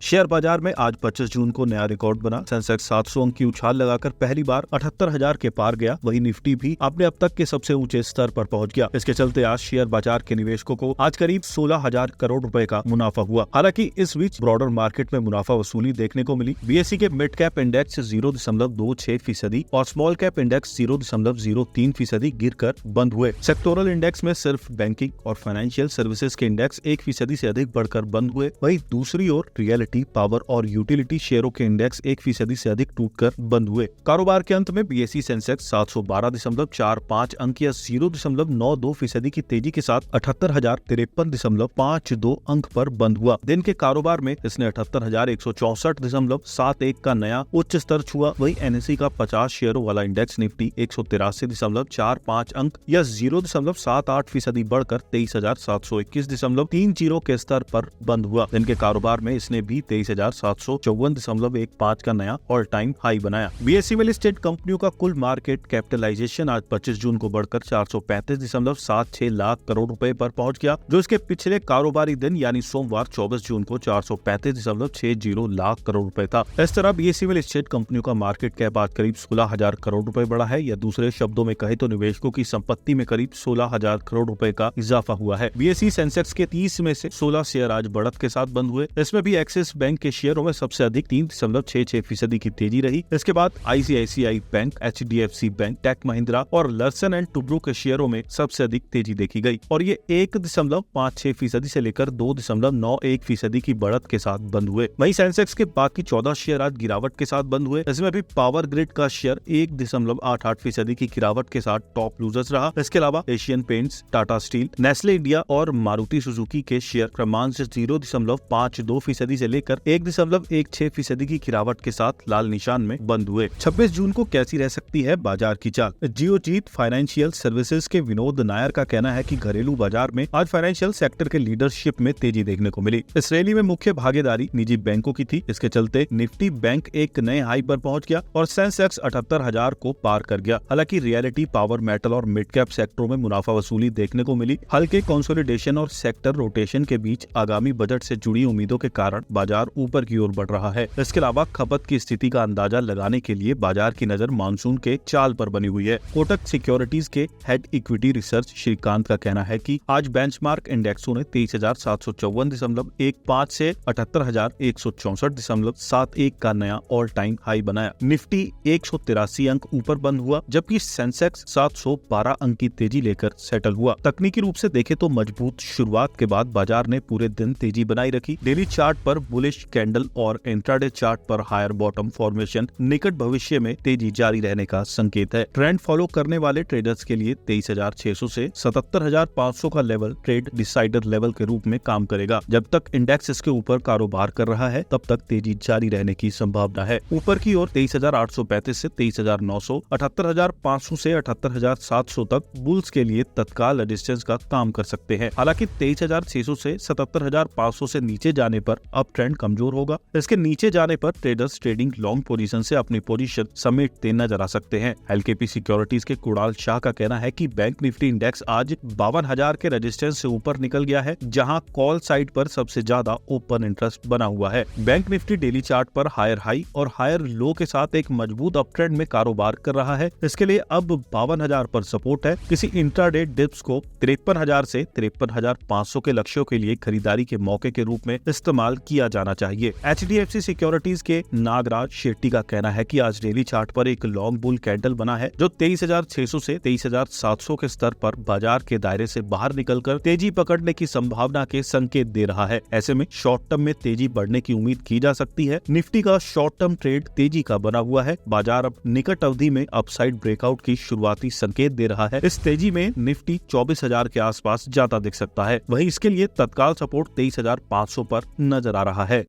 Share बाजार में आज 25 जून को नया रिकॉर्ड बना। सेंसेक्स 700 अंक की उछाल लगाकर पहली बार 78,000 के पार गया। वहीं निफ्टी भी अपने अब तक के सबसे ऊंचे स्तर पर पहुंच गया। इसके चलते आज शेयर बाजार के निवेशकों को आज करीब 16,000 करोड़ रुपए का मुनाफा हुआ। हालांकि इस बीच ब्रॉडर मार्केट में मुनाफा वसूली देखने को मिली। बीएसई के मिड कैप इंडेक्स 0.26% और स्मॉल कैप इंडेक्स 0.03% गिरकर बंद हुए। सेक्टोरल इंडेक्स में सिर्फ बैंकिंग और फाइनेंशियल सर्विसेज के इंडेक्स 1% से अधिक बढ़कर बंद हुए। वहीं दूसरी ओर रियलिटी, पावर और यूटिलिटी शेयरों के इंडेक्स 1% से अधिक टूटकर बंद हुए। कारोबार के अंत में बीएसई सेंसेक्स 712.45 अंक या 0.92% की तेजी के साथ 78,053.52 अंक पर बंद हुआ। दिन के कारोबार में इसने 78,164.71 का नया उच्च स्तर छुआ। वहीं एनएसई का 50 शेयरों वाला इंडेक्स निफ्टी 183.45 अंक या 0.78% बढ़कर 23,721.30 के स्तर पर बंद हुआ। दिन के कारोबार में इसने भी 23,754.15 का नया ऑल टाइम हाई बनाया। बीएसई में लिस्टेड कंपनियों का कुल मार्केट कैपिटलाइजेशन आज 25 जून को बढ़कर 435.76 लाख करोड़ रुपए पर पहुंच गया, जो इसके पिछले कारोबारी दिन यानी सोमवार 24 जून को 435.60 लाख करोड़ रुपए था। इस तरह बीएसई में लिस्टेड कंपनियों का मार्केट कैप आज करीब 16,000 करोड़ रुपए बढ़ा है, या दूसरे शब्दों में कहे तो निवेशकों की संपत्ति में करीब 16,000 करोड़ रुपए का इजाफा हुआ है। बीएसई सेंसेक्स के 30 में से 16 शेयर आज बढ़त के साथ बंद हुए। इसमें भी एक्सिस बैंक के शेयरों में सबसे अधिक 3.66% की तेजी रही। इसके बाद ICICI bank, HDFC bank, Tech Mahindra और लर्सन एंड टुब्रो के शेयरों में सबसे अधिक तेजी देखी गई और ये 1.56% से लेकर 2.91% की बढ़त के साथ बंद हुए। वहीं सेंसेक्स के बाकी 14 शेयर आज गिरावट के साथ बंद हुए। इसमें भी पावर ग्रिड का शेयर 1.88% की गिरावट के साथ टॉप लूजर्स रहा। इसके अलावा Asian paints, Tata steel, Nestle India और मारुति सुजुकी के शेयर क्रमांक 0.52% से लेकर 1.16% की गिरावट के साथ लाल निशान में बंद हुए। 26 जून को कैसी रह सकती है बाजार की चाल? जियोजीत फाइनेंशियल सर्विसेज के विनोद नायर का कहना है कि घरेलू बाजार में आज फाइनेंशियल सेक्टर के लीडरशिप में तेजी देखने को मिली। इस रैली में मुख्य भागीदारी निजी बैंकों की थी। इसके चलते निफ्टी बैंक एक नए हाई पर पहुंच गया और सेंसेक्स 78,000 को पार कर गया। हालांकि रियलिटी, पावर, मेटल और मिड कैप सेक्टरों में मुनाफा वसूली देखने को मिली। हल्के कंसोलिडेशन और सेक्टर रोटेशन के बीच आगामी बजट से जुड़ी उम्मीदों के कारण बाजार ऊपर की ओर बढ़ रहा है। इसके अलावा खपत की स्थिति का अंदाजा लगाने के लिए बाजार की नजर मानसून के चाल पर बनी हुई है। कोटक सिक्योरिटीज के हेड इक्विटी रिसर्च श्रीकांत का कहना है कि आज बेंचमार्क इंडेक्सों ने 23,754.15 से 78,164.71 का नया ऑल टाइम हाई बनाया। निफ्टी 183 अंक ऊपर बंद हुआ, जबकि सेंसेक्स 712 अंक की तेजी लेकर सेटल हुआ। तकनीकी रूप से देखे तो मजबूत शुरुआत के बाद बाजार ने पूरे दिन तेजी बनाई रखी। डेली चार्ट पर बुलिश कैंडल और इंट्राडे चार्ट पर हायर बॉटम फॉर्मेशन निकट भविष्य में तेजी जारी रहने का संकेत है। ट्रेंड फॉलो करने वाले ट्रेडर्स के लिए 23,600 से 77,500 का लेवल ट्रेड डिसाइडर लेवल के रूप में काम करेगा। जब तक इंडेक्स इसके ऊपर कारोबार कर रहा है, तब तक तेजी जारी रहने की संभावना है। ऊपर की ओर 23,835 से 23,900, 78,500 से 78,700 तक बुल्स के लिए तत्काल रेजिस्टेंस का काम कर सकते हैं। हालांकि 23,600 से 77,500 से नीचे जाने पर अब ट्रेंड कमजोर होगा। इसके नीचे जाने पर ट्रेडर्स ट्रेडिंग लॉन्ग पोजीशन से अपनी पोजीशन समेटते नजर आ सकते हैं। एलकेपी सिक्योरिटीज के कुणाल शाह का कहना है कि बैंक निफ्टी इंडेक्स आज 52,000 के रेजिस्टेंस से ऊपर निकल गया है, जहां कॉल साइड पर सबसे ज्यादा ओपन इंटरेस्ट बना हुआ है। बैंक निफ्टी डेली चार्ट पर हायर हाई और हायर लो के साथ एक मजबूत अप ट्रेंड में कारोबार कर रहा है। इसके लिए अब 52,000 पर सपोर्ट है। किसी इंट्राडे डिप्स को 53,000 से 53,500 के लक्ष्यों के लिए खरीदारी के मौके के रूप में इस्तेमाल किया जाना चाहिए। एचडीएफसी सिक्योरिटीज के नागराज शेट्टी का कहना है कि आज डेली चार्ट पर एक लॉन्ग बुल कैंडल बना है, जो 23,600 से 23,700 के स्तर पर बाजार के दायरे से बाहर निकलकर तेजी पकड़ने की संभावना के संकेत दे रहा है। ऐसे में शॉर्ट टर्म में तेजी बढ़ने की उम्मीद की जा सकती है। निफ्टी का शॉर्ट टर्म ट्रेड तेजी का बना हुआ है। बाजार अब निकट अवधि में अपसाइड ब्रेकआउट की शुरुआती संकेत दे रहा है। इस तेजी में निफ्टी 24,000 के आसपास जाता दिख सकता है। वहीं इसके लिए तत्काल सपोर्ट 23,500 पर नजर आ रहा है।